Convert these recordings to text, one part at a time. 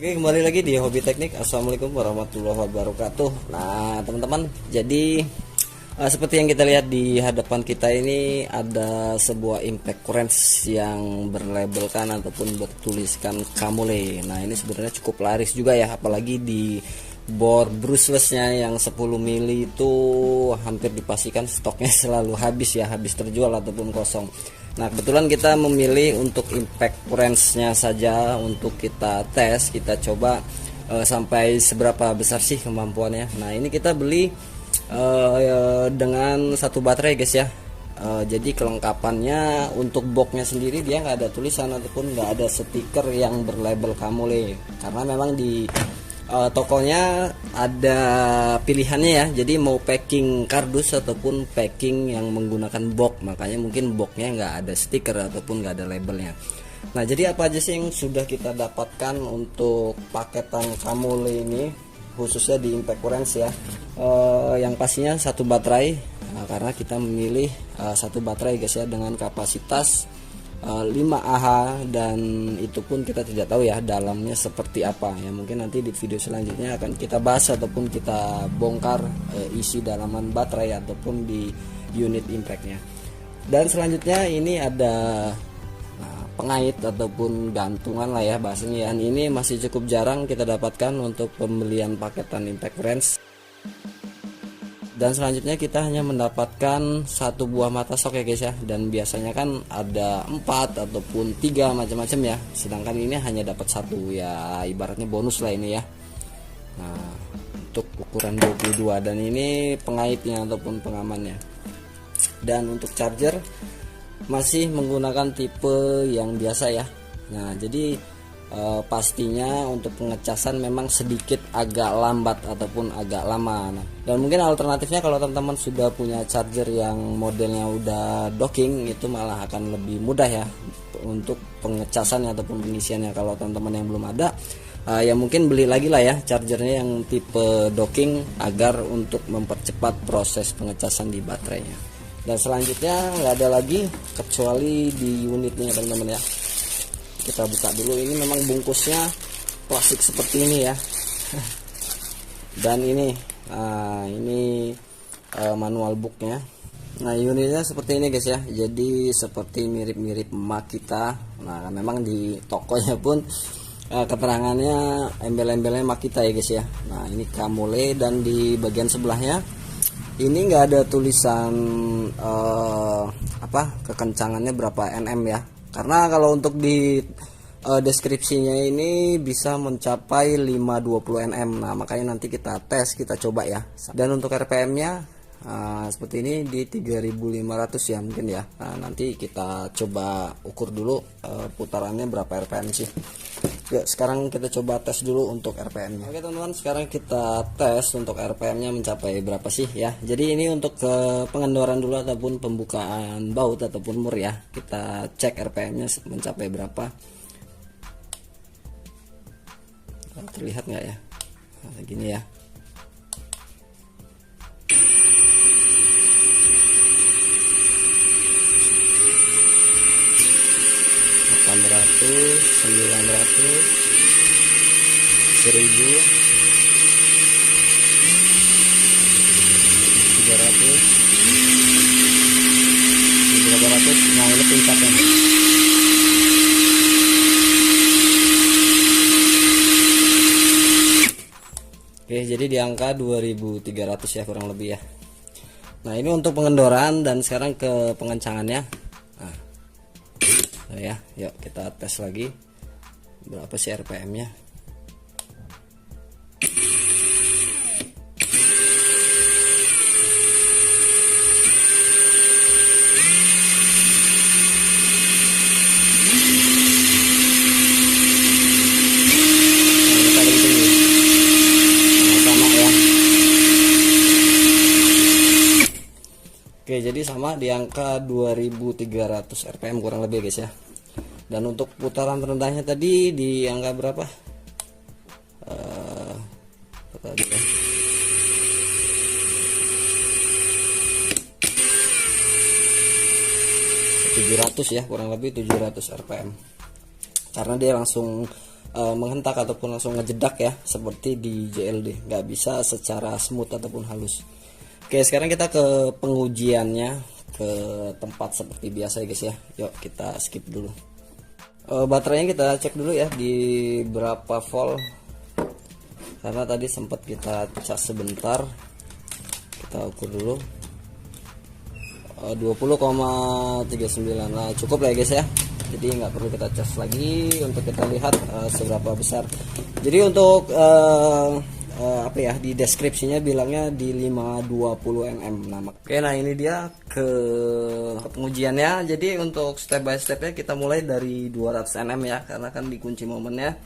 Oke, kembali lagi di Hobi Teknik. Assalamualaikum warahmatullahi wabarakatuh. Nah, teman-teman, jadi seperti yang kita lihat di hadapan kita ini ada sebuah impact currents yang berlabelkan ataupun bertuliskan Kamule. Nah, ini sebenarnya cukup laris juga ya, apalagi di bor brushlessnya yang 10 mili itu hampir dipastikan stoknya selalu habis ya, habis terjual ataupun kosong. Nah, kebetulan kita memilih untuk impact currents-nya saja untuk kita tes, kita coba sampai seberapa besar sih kemampuannya. Nah, ini kita beli dengan satu baterai guys ya. Jadi kelengkapannya untuk boxnya sendiri dia nggak ada tulisan ataupun nggak ada stiker yang berlabel Kamule, karena memang di tokonya ada pilihannya ya, jadi mau packing kardus ataupun packing yang menggunakan box, makanya mungkin boxnya nggak ada stiker ataupun nggak ada labelnya. Nah, jadi apa aja sih yang sudah kita dapatkan untuk paketan Kamule ini, khususnya di impact currents ya. Yang pastinya satu baterai, karena kita memilih satu baterai guys ya, dengan kapasitas 5 Ah, dan itu pun kita tidak tahu ya dalamnya seperti apa ya. Mungkin nanti di video selanjutnya akan kita bahas ataupun kita bongkar isi dalaman baterai ataupun di unit impactnya. Dan selanjutnya ini ada pengait ataupun gantungan lah ya bahasanya ya. Ini masih cukup jarang kita dapatkan untuk pembelian paketan impact currents. Dan selanjutnya kita hanya mendapatkan satu buah mata sok ya guys ya, dan biasanya kan ada 4 ataupun 3 macam-macam ya, sedangkan ini hanya dapat satu ya, ibaratnya bonus lah ini ya. Nah, untuk ukuran 22, dan ini pengaitnya ataupun pengamannya. Dan untuk charger masih menggunakan tipe yang biasa ya. Nah, jadi pastinya untuk pengecasan memang sedikit agak lambat ataupun agak lama. Nah, dan mungkin alternatifnya kalau teman-teman sudah punya charger yang modelnya udah docking, itu malah akan lebih mudah ya untuk pengecasan ataupun pengisiannya. Kalau teman-teman yang belum ada, ya mungkin beli lagi lah ya chargernya yang tipe docking agar untuk mempercepat proses pengecasan di baterainya. Dan selanjutnya nggak ada lagi kecuali di unitnya teman-teman ya. Kita buka dulu. Ini memang bungkusnya plastik seperti ini ya. Dan ini manual booknya. Nah, unitnya seperti ini guys ya, jadi seperti mirip-mirip Makita. Nah, memang di tokonya pun keterangannya embel-embelnya Makita ya guys ya. Nah, ini Kamule, dan di bagian sebelahnya ini nggak ada tulisan kekencangannya berapa nm ya, karena kalau untuk di deskripsinya ini bisa mencapai 520 nm. Nah, makanya nanti kita tes, kita coba ya. Dan untuk RPM nya seperti ini di 3500 ya mungkin ya. Nah, nanti kita coba ukur dulu putarannya berapa RPM sih. Ya, sekarang kita coba tes dulu untuk RPM nya. Oke teman-teman, sekarang kita tes untuk RPM nya mencapai berapa sih ya. Jadi ini untuk pengendoran dulu ataupun pembukaan baut ataupun mur ya. Kita cek RPM nya mencapai berapa. Terlihat nggak ya? Nah, gini ya. Ratus, 900, 1000, 300, 800. Nah, ini puncaknya. Oke, jadi di angka 2300 ya kurang lebih ya. Nah, ini untuk pengendoran, dan sekarang ke pengencangannya. Nah, ya, yuk kita tes lagi berapa sih RPM nya. Oke, jadi sama di angka 2300 RPM kurang lebih guys ya. Dan untuk putaran terendahnya tadi di angka berapa? Tadi ya. 700 ya, kurang lebih 700 RPM. Karena dia langsung menghentak ataupun langsung ngejedak ya, seperti di JLD, nggak bisa secara smooth ataupun halus. Oke, sekarang kita ke pengujiannya ke tempat seperti biasa ya guys ya. Yuk kita skip dulu. Baterainya kita cek dulu ya di berapa volt, karena tadi sempat kita cas sebentar. Kita ukur dulu 20,39. Nah cukup lah ya guys ya, jadi nggak perlu kita cas lagi untuk kita lihat seberapa besar. Jadi untuk apa ya, di deskripsinya bilangnya di 520 nm. Nah ini dia ke pengujiannya. Jadi untuk step by stepnya kita mulai dari 200 nm ya, karena kan dikunci momennya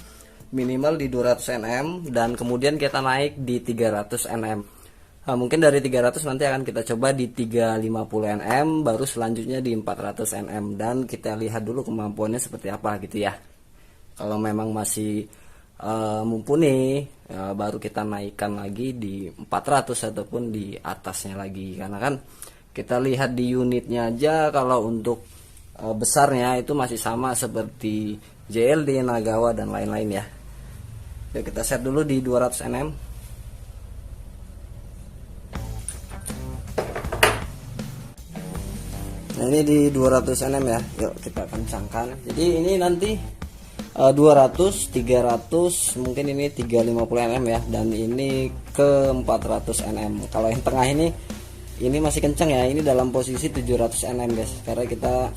minimal di 200 nm, dan kemudian kita naik di 300 nm. Nah, mungkin dari 300 nanti akan kita coba di 350 nm, baru selanjutnya di 400 nm, dan kita lihat dulu kemampuannya seperti apa gitu ya. Kalau memang masih mumpuni, baru kita naikkan lagi di 400 ataupun di atasnya lagi, karena kan kita lihat di unitnya aja, kalau untuk besarnya itu masih sama seperti JLD, Nagawa dan lain-lain ya. Oke, kita set dulu di 200 nm. Nah ini di 200 nm ya, yuk kita kencangkan. Jadi ini nanti 200, 300, mungkin ini 350 nm ya, dan ini ke 400 nm. Kalau yang tengah ini masih kencang ya, ini dalam posisi 700 nm guys, karena kita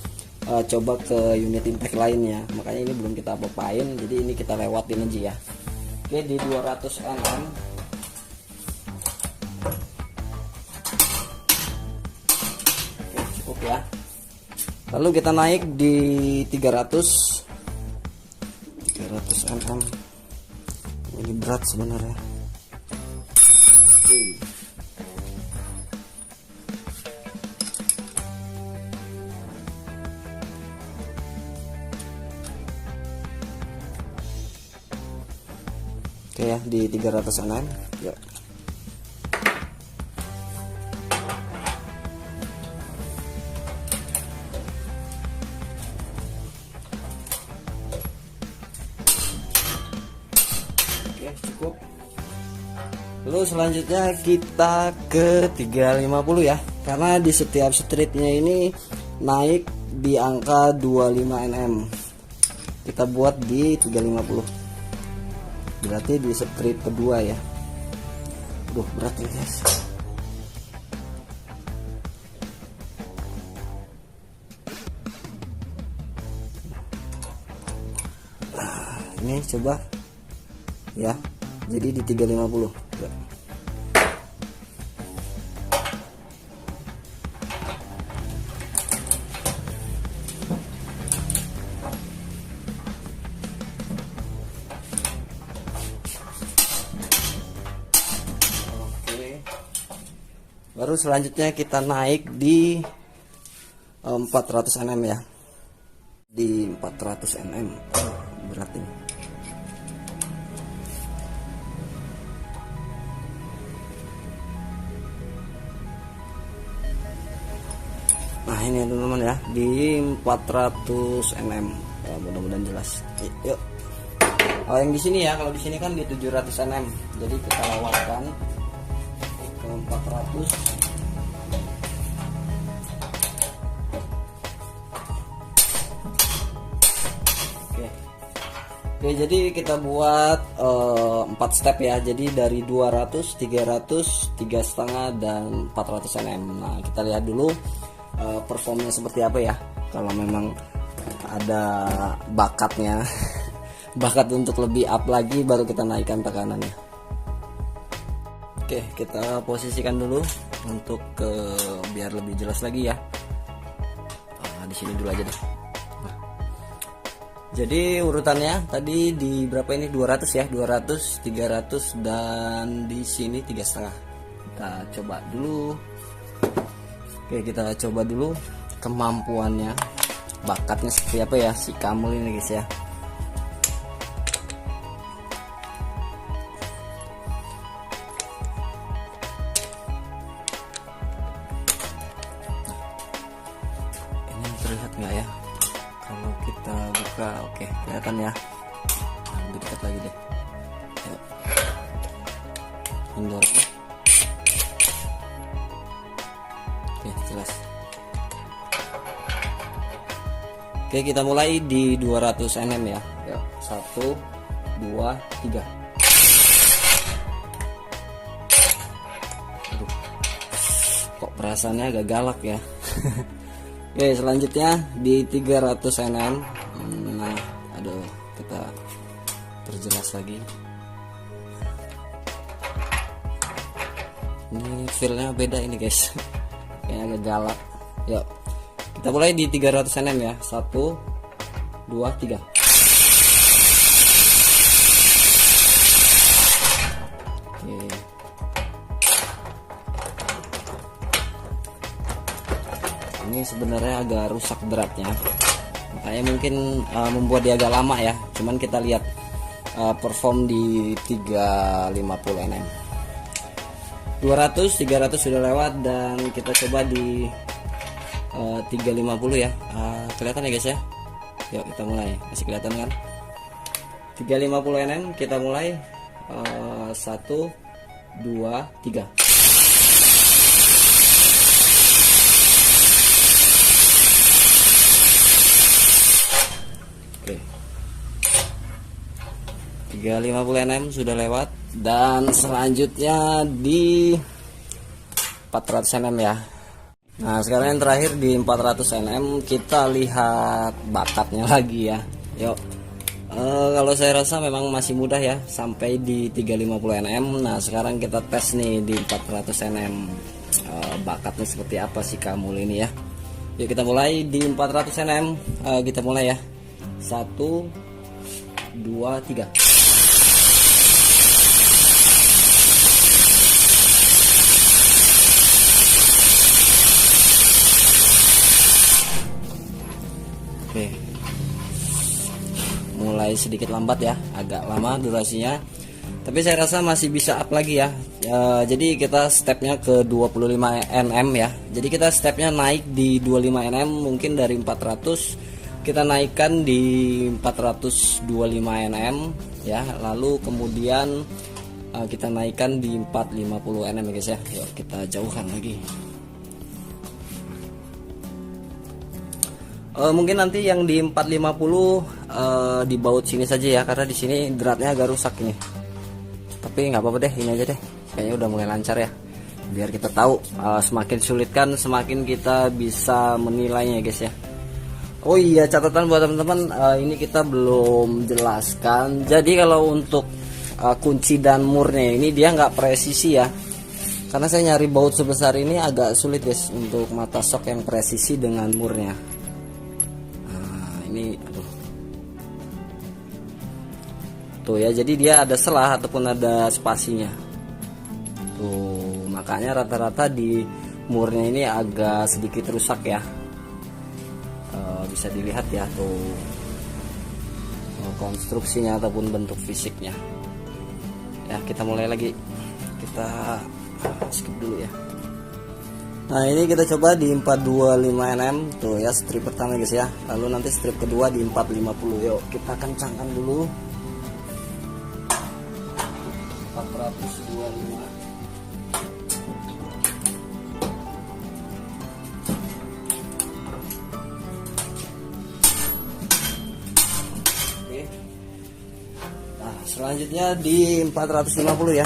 coba ke unit impact lainnya, makanya ini belum kita apa-apain, jadi ini kita lewatin aja ya. Oke, di 200 nm ya. Lalu kita naik di 300 nm. Ini berat sebenarnya. Oke ya, di 300 nm. Yuk. Cukup. Lalu selanjutnya kita ke 350 ya, karena di setiap streetnya ini naik di angka 25 nm. Kita buat di 350, berarti di street kedua ya. Berat ya guys. Nah, ini coba ya, jadi di 350 ya. Oke, baru selanjutnya kita naik di 400 nm ya, di 400 nm. Berat ini. Nah ini teman-teman ya, di 400 nm ya, mudah-mudahan jelas. Yuk. Kalau yang di sini ya, kalau di sini kan di 700 nm, jadi kita lewatkan ke 400. Oke, jadi kita buat 4 step ya. Jadi dari 200, 300, 3,5 dan 400 nm. Nah kita lihat dulu performnya seperti apa ya. Kalau memang ada bakatnya bakat untuk lebih up lagi, baru kita naikkan tekanannya. Oke, kita posisikan dulu untuk biar lebih jelas lagi ya. Di sini dulu aja deh. Jadi urutannya tadi di berapa ini, 200 ya, 200, 300 dan di sini 3,5. Kita coba dulu. Oke, kita coba dulu kemampuannya, bakatnya seperti apa ya si Kamul ini guys ya. Ini terlihat nggak ya? Kalau kita buka, oke kelihatan ya. Nah, gitu. dekat lagi deh. Yuk. Mendorong. Oke, jelas. Oke, kita mulai di 200 Nm ya. Yuk, 1 2 3. Aduh, kok perasaannya agak galak ya. Oke, selanjutnya di 300 Nm. Nah, aduh, kita perjelas lagi. Ini feelnya beda ini guys. Kayaknya agak galak. Yuk, kita mulai di 300 Nm ya. 1 2 3. Oke. Ini sebenarnya agak rusak beratnya, makanya mungkin membuat dia agak lama ya. Cuman kita lihat perform di 350 Nm. 200 300 sudah lewat, dan kita coba di 350 ya. Kelihatan ya guys ya. Yuk kita mulai. Masih kelihatan kan? 350 Nm kita mulai. 1 2 3. Oke. 350 Nm sudah lewat, dan selanjutnya di 400 Nm ya. Nah, sekarang yang terakhir di 400 Nm, kita lihat bakatnya lagi ya. Yuk. Kalau saya rasa memang masih mudah ya sampai di 350 Nm. Nah, sekarang kita tes nih di 400 Nm. Bakatnya seperti apa sih Kamul ini ya. Yuk kita mulai di 400 Nm. Kita mulai ya. 1 2 3. Oke, mulai sedikit lambat ya, agak lama durasinya, tapi saya rasa masih bisa up lagi ya. Jadi kita stepnya ke 25 Nm ya. Jadi kita stepnya naik di 25 Nm, mungkin dari 400 kita naikkan di 425 Nm ya, lalu kemudian kita naikkan di 450 Nm ya guys ya. Yuk kita jauhkan lagi. Mungkin nanti yang di 450 dibaut sini saja ya, karena di sini dratnya agak rusak ini. Tapi nggak apa-apa deh, ini aja deh. Kayaknya udah mulai lancar ya. Biar kita tahu, semakin sulit kan semakin kita bisa menilainya guys ya. Oh iya, catatan buat teman-teman, ini kita belum jelaskan. Jadi kalau untuk kunci dan murnya ini dia nggak presisi ya. Karena saya nyari baut sebesar ini agak sulit guys untuk mata sok yang presisi dengan murnya. Ini aduh. Tuh ya, jadi dia ada selah ataupun ada spasinya. Tuh, makanya rata-rata di murnya ini agak sedikit rusak ya. Bisa dilihat ya tuh konstruksinya ataupun bentuk fisiknya. Ya, kita mulai lagi. Kita skip dulu ya. Nah, ini kita coba di 425 Nm tuh ya, strip pertama guys ya. Lalu nanti strip kedua di 450. Yuk kita kencangkan dulu. 425. Oke. Nah, selanjutnya di 450 ya.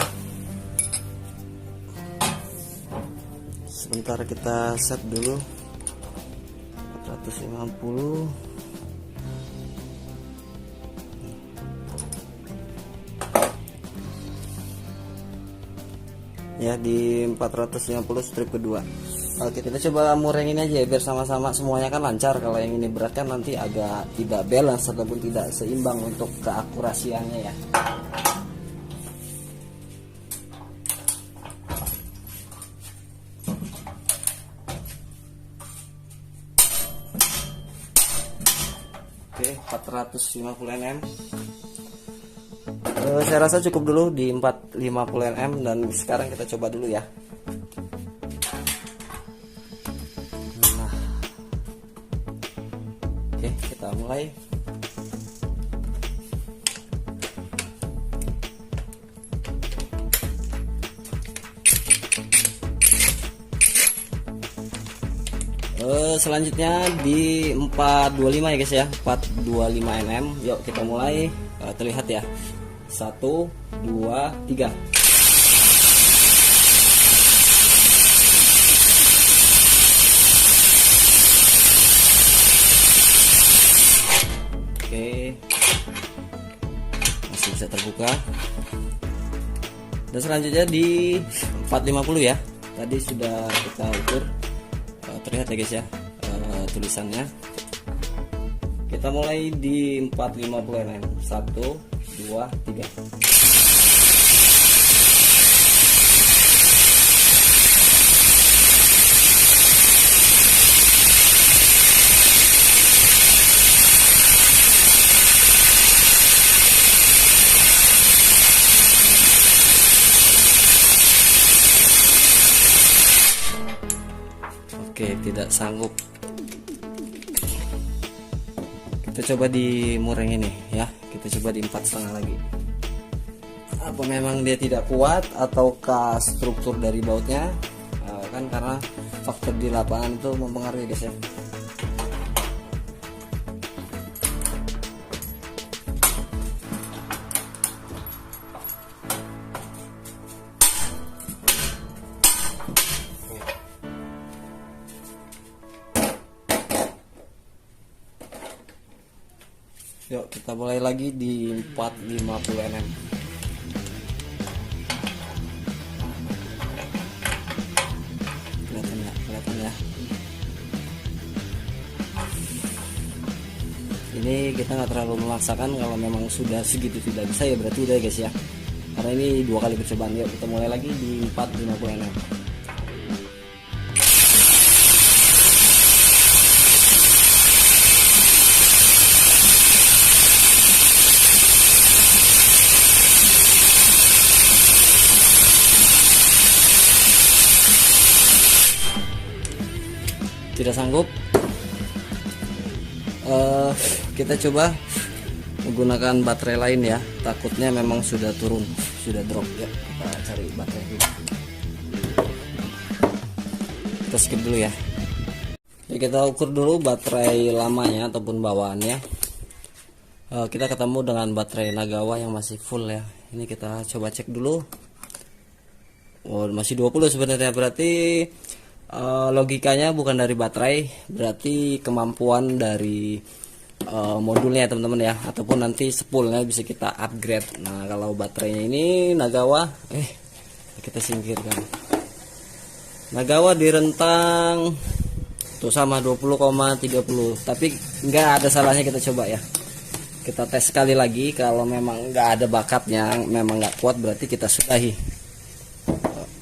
Sebentar kita set dulu. 450. Ya, di 450 strip kedua. Oke, kita coba mur yang ini aja ya, biar sama-sama semuanya kan lancar. Kalau yang ini berat kan nanti agak tidak balance ataupun tidak seimbang untuk keakurasiannya ya. Oke, 450 Nm. Saya rasa cukup dulu di 450 Nm, dan sekarang kita coba dulu ya. Nah. Oke, kita mulai. Selanjutnya di 425 ya guys ya, 425 mm. Yuk kita mulai. Terlihat ya, 1 2 3. Oke, masih bisa terbuka. Dan selanjutnya di 450 ya, tadi sudah kita ukur. Terlihat ya guys ya, tulisannya. Kita mulai di 450 mm. 1 2 3. Oke, tidak sanggup. Kita coba di mureng ini ya, kita coba di 4,5 lagi. Apa memang dia tidak kuat ataukah struktur dari bautnya? Kan karena faktor di lapangan itu mempengaruhi guys ya. Yuk kita mulai lagi di 450 mm. Kelihatan ya. Ini kita nggak terlalu memaksakan, kalau memang sudah segitu tidak bisa ya berarti udah guys ya. Karena ini 2 kali percobaan. Yuk kita mulai lagi di 450 mm. Tidak sanggup. Kita coba menggunakan baterai lain ya, takutnya memang sudah turun, sudah drop ya. Kita cari baterai dulu. Kita skip dulu ya. Kita ukur dulu baterai lamanya ataupun bawaannya. Kita ketemu dengan baterai Nagawa yang masih full ya. Ini kita coba cek dulu. Oh, masih 20 sebenarnya, berarti logikanya bukan dari baterai, berarti kemampuan dari modulnya teman-teman ya, ataupun nanti spoolnya bisa kita upgrade. Nah kalau baterainya ini Nagawa, kita singkirkan. Nagawa di rentang tuh sama 20,30, tapi nggak ada salahnya kita coba ya. Kita tes sekali lagi, kalau memang nggak ada bakatnya, memang nggak kuat, berarti kita sudahi.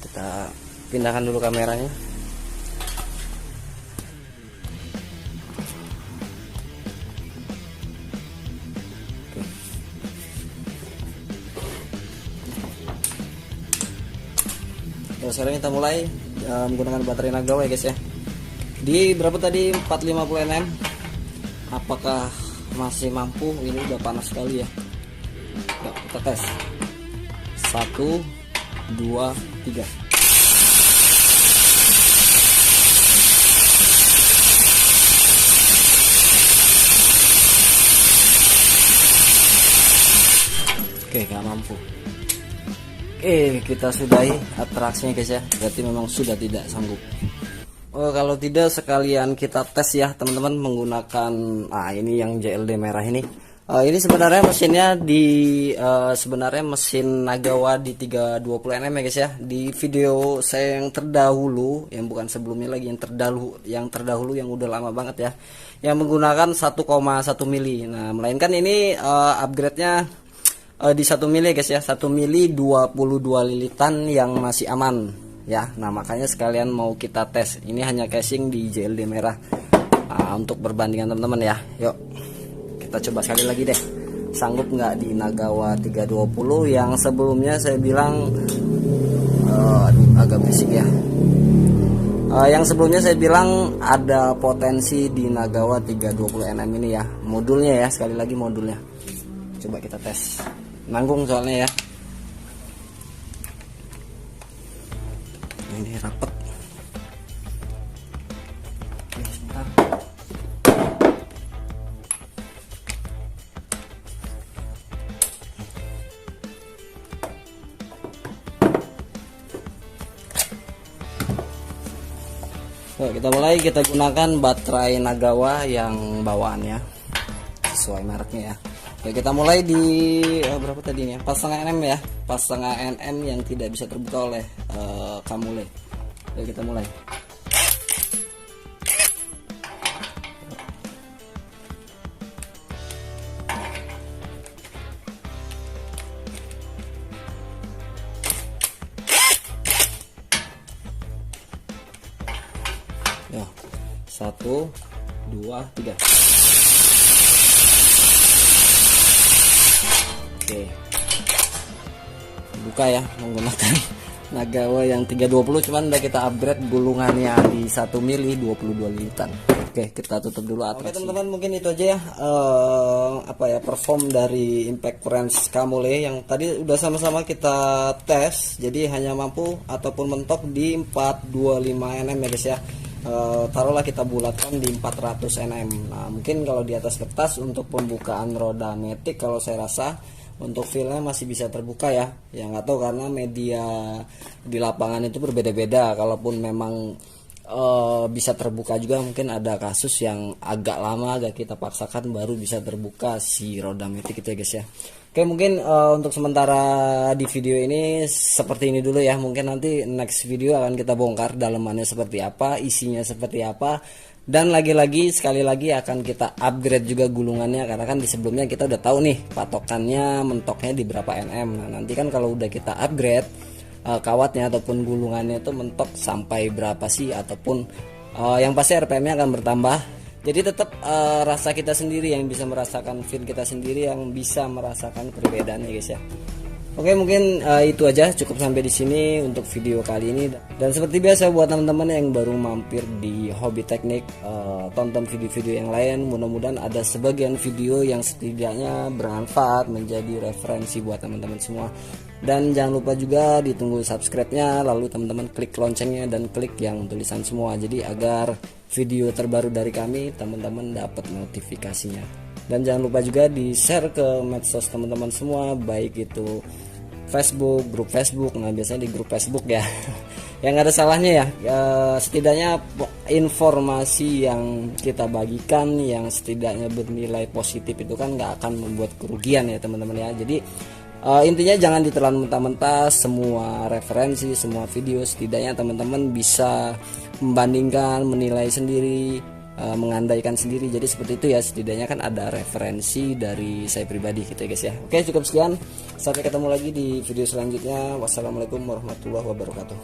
Kita pindahkan dulu kameranya. Sekarang kita mulai menggunakan baterai Nagawa ya guys ya. Di berapa tadi, 450 mm. Apakah masih mampu? Ini udah panas sekali ya. Yuk, kita tes. 1 2 3. Oke, nggak mampu. Kita sudahi atraksinya guys ya, berarti memang sudah tidak sanggup. Kalau tidak sekalian kita tes ya teman-teman menggunakan ini yang JLD merah ini. Ini sebenarnya mesinnya sebenarnya mesin Nagawa di 320 mm ya guys ya. Di video saya yang terdahulu, yang bukan sebelumnya lagi, yang terdahulu yang udah lama banget ya, yang menggunakan 1,1 mili. Nah melainkan ini upgrade-nya di 1 mili guys ya, 1 mili 22 lilitan yang masih aman ya. Nah makanya sekalian mau kita tes, ini hanya casing di JLD merah. Untuk perbandingan teman-teman ya. Yuk kita coba sekali lagi deh, sanggup nggak di Nagawa 320 yang sebelumnya saya bilang agak berisik ya. Yang sebelumnya saya bilang ada potensi di Nagawa 320 mm ini ya, modulnya ya, sekali lagi modulnya. Coba kita tes, nanggung soalnya ya. Ini rapet. Kita mulai, kita gunakan baterai Nagawa yang bawaannya sesuai mereknya ya. Oke, kita mulai di berapa tadi nih? 4,5 nm ya. 4,5 nm yang tidak bisa terbuka oleh Kamule. Oke, kita mulai. Ya, 1, 2, 3. Oke, buka ya menggunakan Nagawa yang 320, cuman udah kita upgrade gulungannya di 1 mili 22 liter. Oke, kita tutup dulu atrasi. Oke teman-teman, mungkin itu aja ya perform dari Impact Wrench Kamule yang tadi udah sama-sama kita tes. Jadi hanya mampu ataupun mentok di 425 nm ya guys ya. Taruhlah kita bulatkan di 400 nm. Nah, mungkin kalau di atas kertas untuk pembukaan roda matic kalau saya rasa untuk feelnya masih bisa terbuka ya. Yang nggak tahu karena media di lapangan itu berbeda-beda. Kalaupun memang bisa terbuka juga, mungkin ada kasus yang agak lama agak kita paksakan baru bisa terbuka si roda matic itu ya guys ya. Oke, mungkin untuk sementara di video ini seperti ini dulu ya. Mungkin nanti next video akan kita bongkar dalamannya seperti apa, isinya seperti apa, dan lagi-lagi sekali lagi akan kita upgrade juga gulungannya, karena kan di sebelumnya kita udah tahu nih patokannya mentoknya di berapa nm. Nah, nanti kan kalau udah kita upgrade kawatnya ataupun gulungannya itu mentok sampai berapa sih, ataupun yang pasti RPM-nya akan bertambah. Jadi tetap rasa kita sendiri yang bisa merasakan, feel kita sendiri yang bisa merasakan perbedaannya guys ya. Oke, mungkin itu aja, cukup sampai di sini untuk video kali ini. Dan seperti biasa buat teman-teman yang baru mampir di Hobi Teknik, tonton video-video yang lain. Mudah-mudahan ada sebagian video yang setidaknya bermanfaat, menjadi referensi buat teman-teman semua. Dan jangan lupa juga ditunggu subscribe-nya, lalu teman-teman klik loncengnya dan klik yang tulisan semua. Jadi agar video terbaru dari kami teman-teman dapat notifikasinya. Dan jangan lupa juga di share ke medsos teman-teman semua, baik itu Facebook, grup Facebook. Nah, biasanya di grup Facebook ya yang ada salahnya ya, setidaknya informasi yang kita bagikan yang setidaknya bernilai positif itu kan nggak akan membuat kerugian ya teman-teman ya. Jadi intinya jangan ditelan mentah-mentah, semua referensi, semua video setidaknya teman-teman bisa membandingkan, menilai sendiri, mengandaikan sendiri. Jadi seperti itu ya, setidaknya kan ada referensi dari saya pribadi gitu ya guys ya. Oke, cukup sekian, sampai ketemu lagi di video selanjutnya. Wassalamualaikum warahmatullahi wabarakatuh.